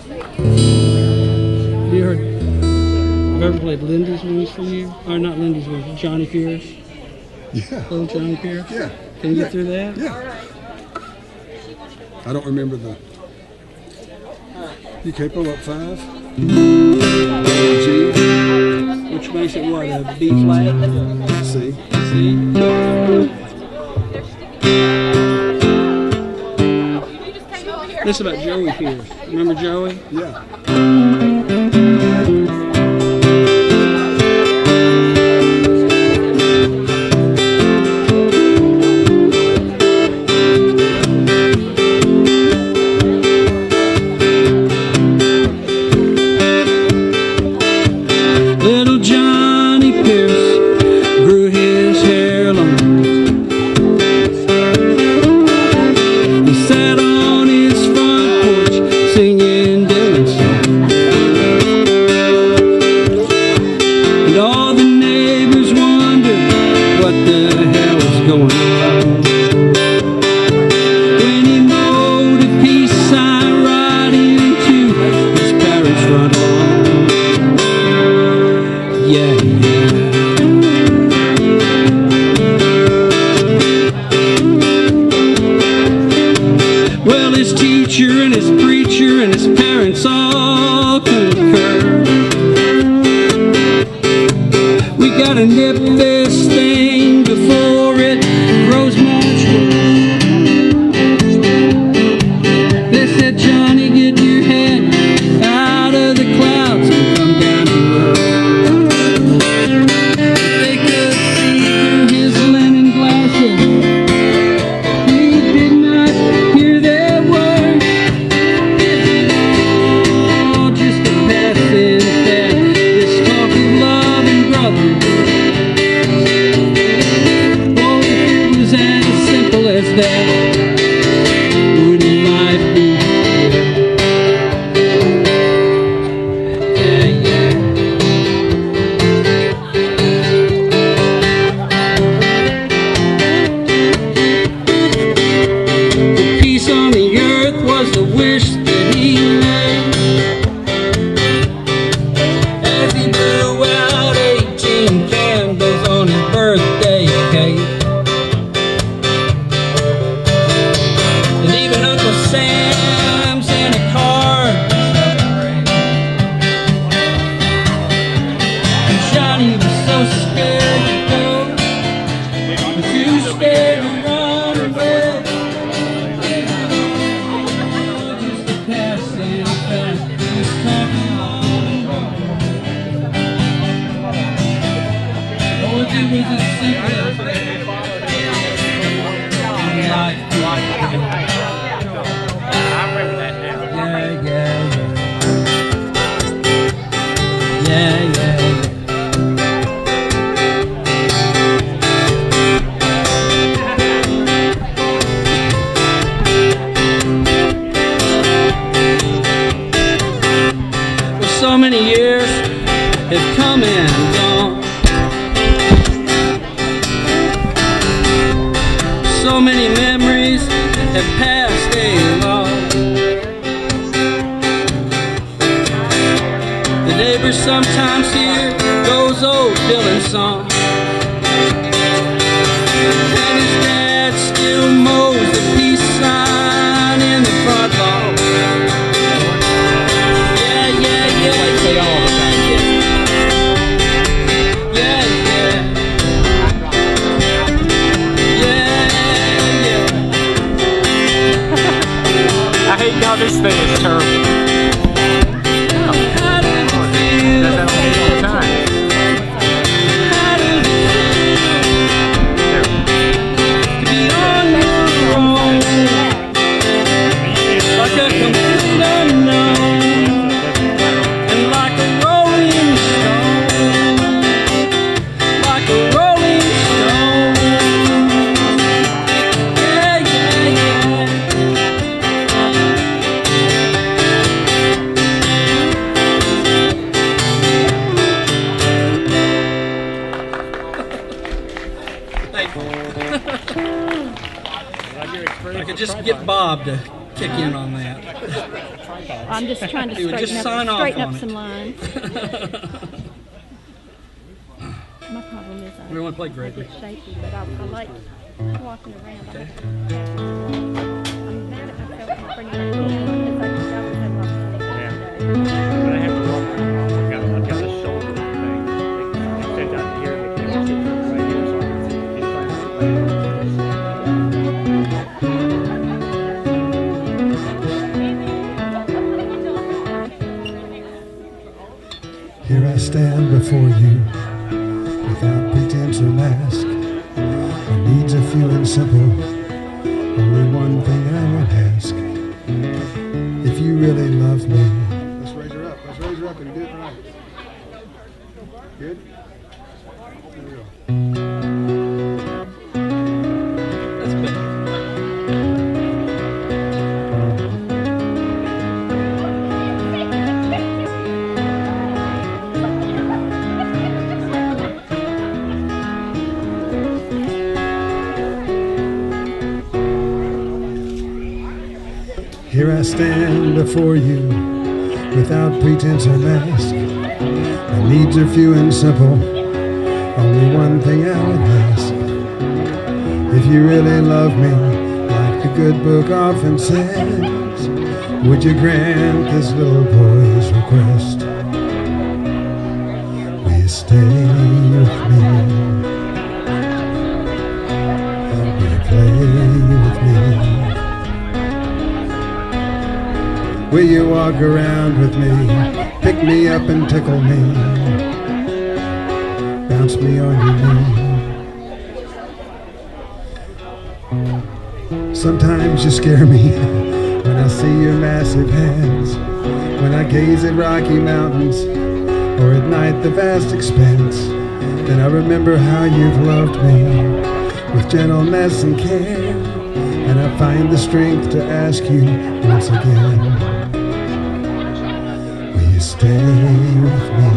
You heard? I've ever played Lindy's Wings for you? Or not Lindy's Wings, Johnny Pierce. Yeah. Little Johnny Pierce. Yeah. Can you get through that? Yeah. I don't remember the. You capo up 5. G. Which makes it what, a B flat? C. C. This is about Joey Pierce. Remember Joey? Yeah. Little Johnny Pierce grew his hair long. He sat on his front porch singing Dylan's song. And all the neighbors wondered what the hell was going on. When he mowed a peace sign right into his parents' front lawn. Yeah, yeah. Well, his teacher and his preacher and his parents all concur. We gotta nip this thing before it grows much worse. They said, Johnny, get your head out of the clouds and come down to earth. They could see through his linen glasses. He did not hear their words. It's all just a passing fad, this talk of love and brotherhood. Oh, if it was as simple as that, wouldn't life be good? Yeah, yeah. Peace on the earth was the wish that he made as he blew out 18 candles on his birthday cake. And even Uncle Sam sent a card to celebrate. And Johnny was so scared to go, but too scared to run away. Just a passing fad, just talking on and on. Oh, if it was as simple as that, life would be good. Yeah, yeah, yeah. Yeah, yeah, yeah. Well, so many years have come and gone. So many memories have passed along. The neighbors sometimes hear those old Dylan songs. And his dad still mows the peace sign in the front lawn. Yeah, yeah, yeah. Like say all the time. Yeah, yeah. Yeah, yeah. I hate how this thing is terrible. How does it feel? Does that all the time? How does it feel to be on your own? Like a complete unknown, and like a rolling stone, like a rolling stone. Yeah, yeah, yeah. Thank you. I could just get Bob to kick in on that. I'm just trying to You would just sign off straighten on up it. some lines. My problem is We want to play I greatly. get shaky, but I like walking around. Okay. I'm mad at myself for bringing my phone because I was having a lot of fun today. But I have to walk around. I've got a shoulder thing. It extends out here. They can't see it right here, so I can see it inside Here I stand before you, without pretense or mask. My needs are few and simple, only one thing I will ask. If you really love me, let's raise her up. Let's raise her up and do it right. Good? There we go. That's better. Here I stand before you, without pretense or mask. My needs are few and simple, only one thing I would ask. If you really love me, like the good book often says, would you grant this little boy's request? Will you stay with me? Will you play with me? Will you walk around with me, pick me up and tickle me, bounce me on your knee? Sometimes you scare me when I see your massive hands, when I gaze at Rocky Mountains, or at night the vast expanse. Then I remember how you've loved me with gentleness and care, and I find the strength to ask you once again, stay with me?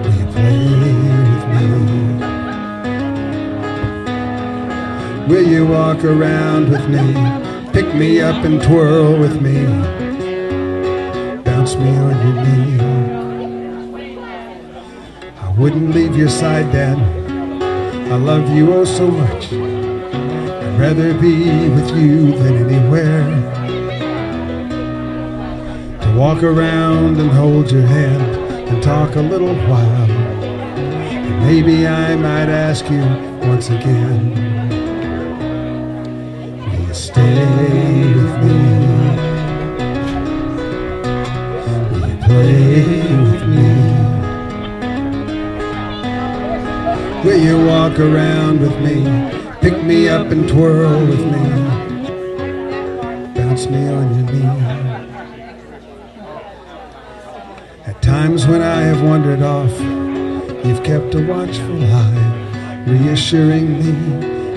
Will you play with me? Will you walk around with me? Pick me up and twirl with me, bounce me on your knee. I wouldn't leave your side, Dad. I love you oh so much. I'd rather be with you than anywhere. Walk around and hold your hand and talk a little while. And maybe I might ask you once again, will you stay with me? Will you play with me? Will you walk around with me, pick me up and twirl with me, bounce me on your knee? Times when I have wandered off, you've kept a watchful eye, reassuring me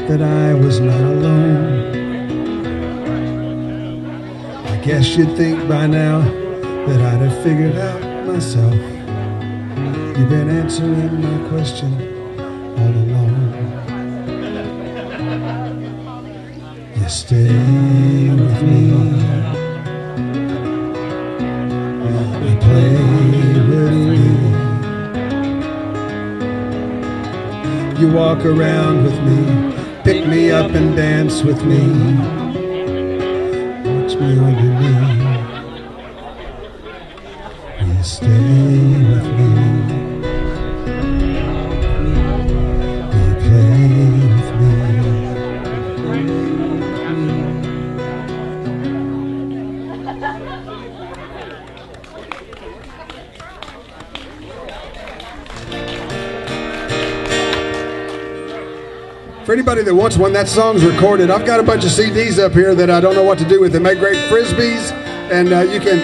that I was not alone. I guess you'd think by now that I'd have figured out myself. You've been answering my question all along. You stay with me. You walk around with me, pick me up and dance with me, watch me on your knee. Will you stay with me? Will you play with me? For anybody that wants one, that song's recorded. I've got a bunch of CDs up here that I don't know what to do with. They make great frisbees, and you can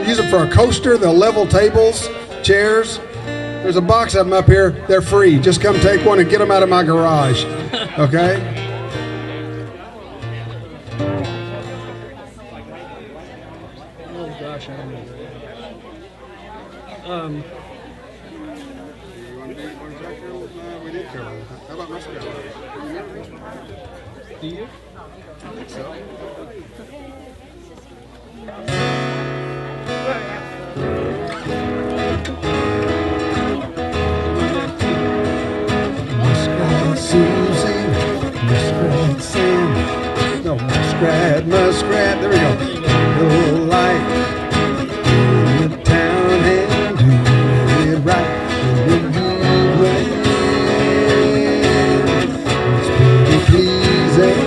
use them for a coaster. They'll level tables, chairs. There's a box of them up here. They're free. Just come take one and get them out of my garage. Okay? Oh gosh, I don't know. We did cover that. How about Moscow? Do you? Muskrat Susie, Muskrat Sam. No, Muskrat, there we go. The light in the town and do it right. It's pretty pleasing.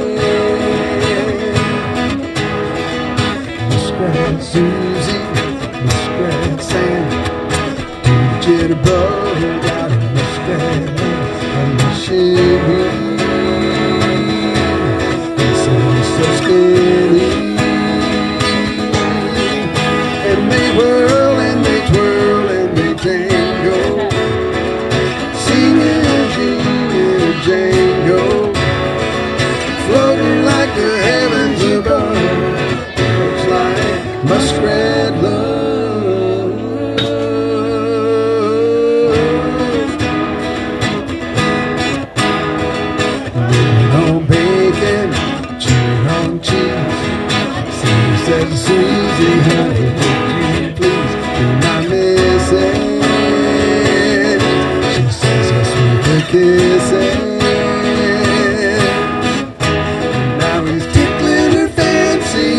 Muskrat Susie, Muskrat Sam. Do the jitterbug out of Muskrat and the shimmy. It's so skinny. And they whirl and they twirl and they tango, singing and jingling and jango, floating like the heavens above. Looks like muskrat love. Living on bacon, chewing on cheese. Says Susie, honey, please do not miss it. She says how sweet the kissing. Now he's tickling her fancy,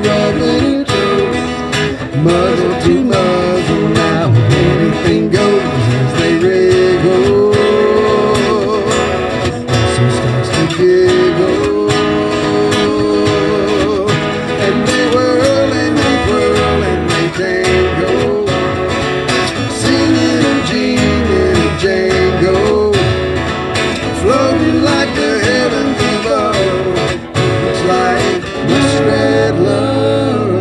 rubbing her toes, muzzle to muzzle. Now anything goes as they wriggle. So starts to giggle. And they whirl and they twirl and they tango, singing and jingling and jango, floating like the heavens above. It's like muskrat love.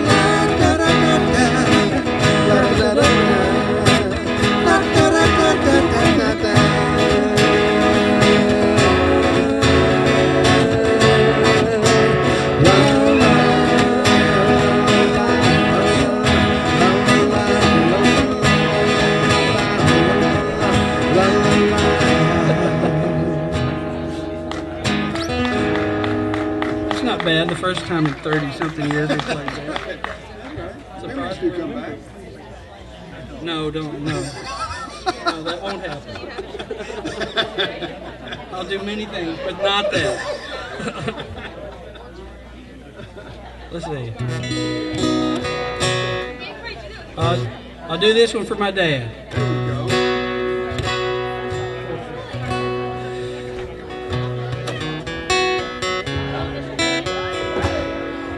La da da da da, la da da da, la da da da da da da. It's not bad. The first time in 30-something years we played that. Maybe we should come back. No, don't. No, that won't happen. I'll do many things, but not that. Let's see. I'll do this one for my dad. There we go.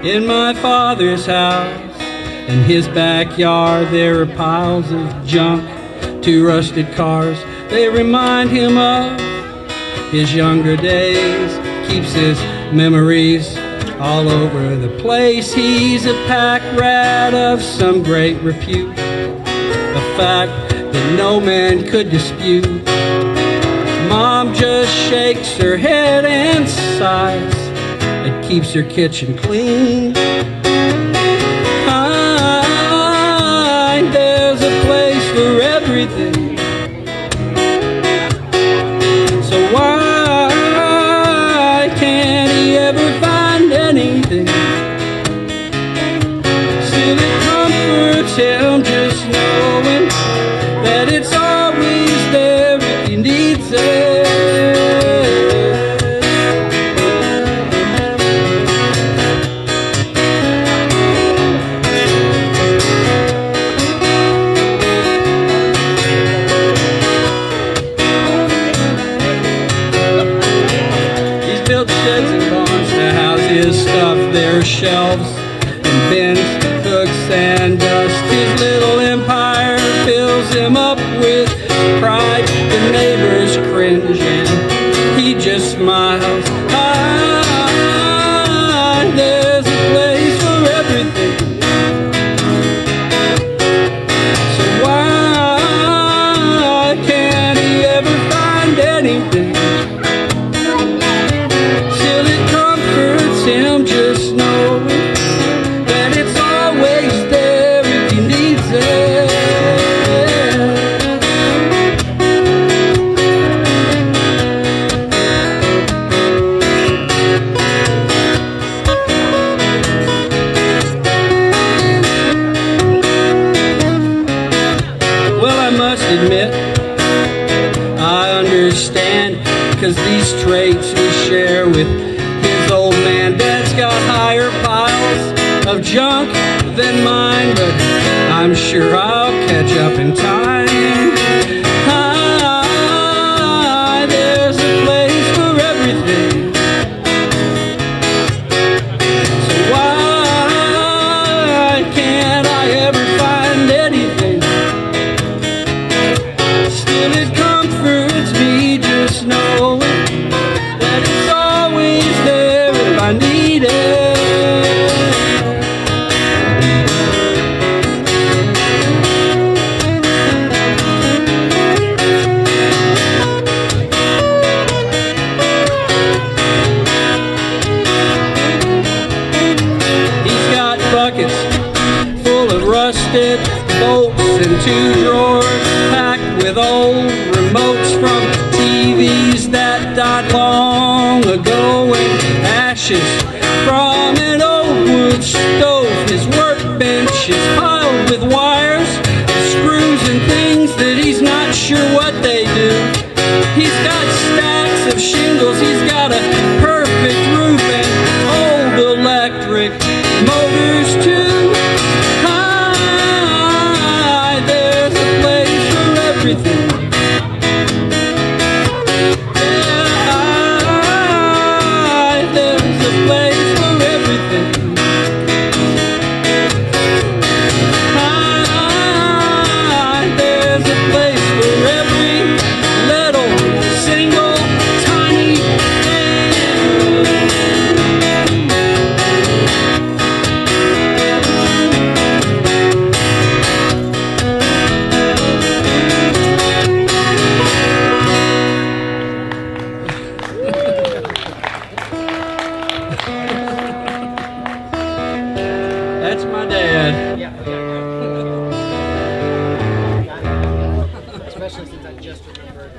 In my father's house, in his backyard, there are piles of junk, 2 rusted cars. They remind him of his younger days, keeps his memories all over the place. He's a pack rat of some great repute, a fact that no man could dispute. Mom just shakes her head and sighs. It keeps her kitchen clean. There's a place for everything. So why can't he ever find anything? Still it comforts him just knowing that it's always there if he needs it. There are shelves and bins, hooks and dust. His little empire fills him up with pride. The neighbors cringe and he just smiles. There's a place for everything. So why can't he ever find anything? Still it comforts him just knowing that it's always there if he needs it. understand, 'cause these traits we share with his old man. Dad's got higher piles of junk than mine, but I'm sure I'll catch up in time. There's a place for everything. So why can't I ever find anything? Still it comforts me just knowing that it's always there if I need it. Buckets full of rusted bolts and 2 drawers packed with old remotes from TVs that died long ago, and ashes from an old wood stove. His workbench is piled with wires, screws and things that he's not sure what they do. He's got stacks of shingles, he's got a perfect roof and old electric motors too. There's a place for everything. There's a place for everything. There's a place for every little single tiny thing. That's my dad. Especially since I just remembered.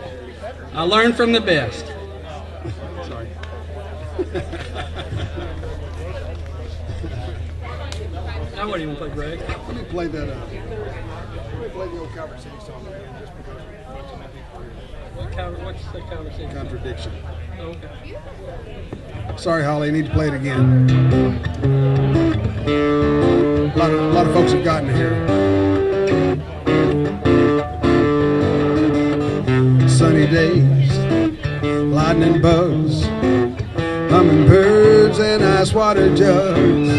I learned from the best. Sorry. I wouldn't even play Greg. Let me play that. Let me play the old Calvert City song again, just because What's the conversation? contradiction. Oh, okay. Sorry, Holly. I need to play it again. A lot of folks have gotten here. Sunny days, lightning bugs, hummingbirds and ice water jugs,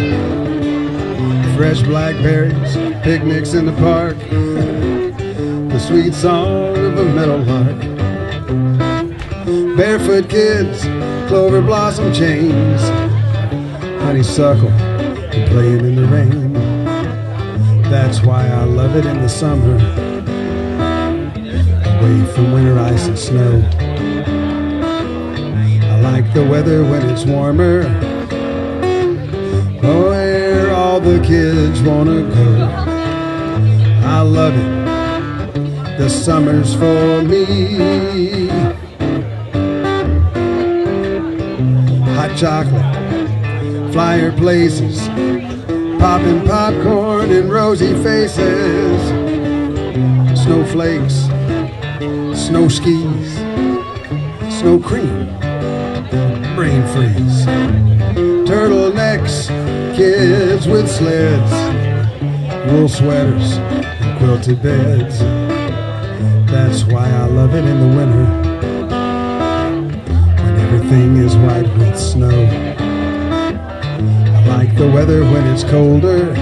fresh blackberries, picnics in the park, the sweet song of a meadowlark, barefoot kids, clover blossom chains, honeysuckle and playing in the rain. That's why I love it in the summer, away from winter ice and snow. I like the weather when it's warmer, where all the kids wanna go. I love it, the summer's for me. Hot chocolate, flyer places, popping popcorn and rosy faces, snowflakes, snow skis, snow cream, brain freeze, turtlenecks, kids with sleds, wool sweaters and quilted beds. That's why I love it in the winter, when everything is white with snow. I like the weather when it's colder,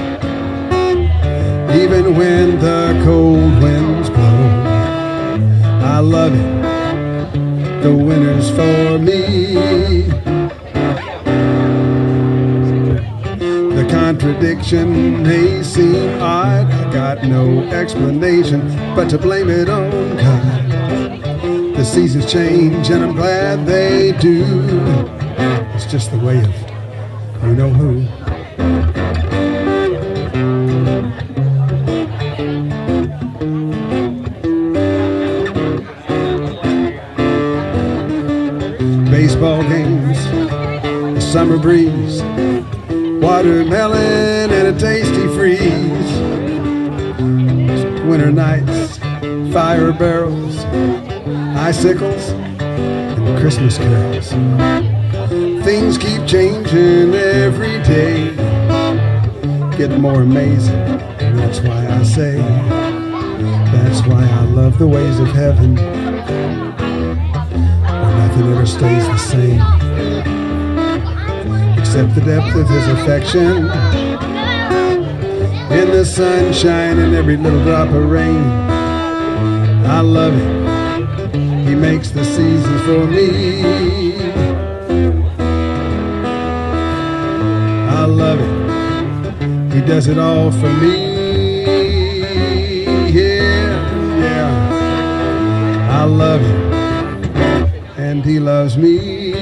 even when the cold winds blow. I love it, the winter's for me. The contradiction may seem odd, I got no explanation but to blame it on God. The seasons change and I'm glad they do. It's just the way of you know who. Baseball games, the summer breeze, watermelon and a tasty freeze, winter nights, fire barrels, icicles, and Christmas carols. Things keep changing every day, getting more amazing, and that's why I say, that's why I love the ways of heaven, where nothing ever stays the same, except the depth of his affection, in the sunshine and every little drop of rain. I love him, he makes the seasons for me. I love him, he does it all for me. Yeah, yeah. I love him, and he loves me.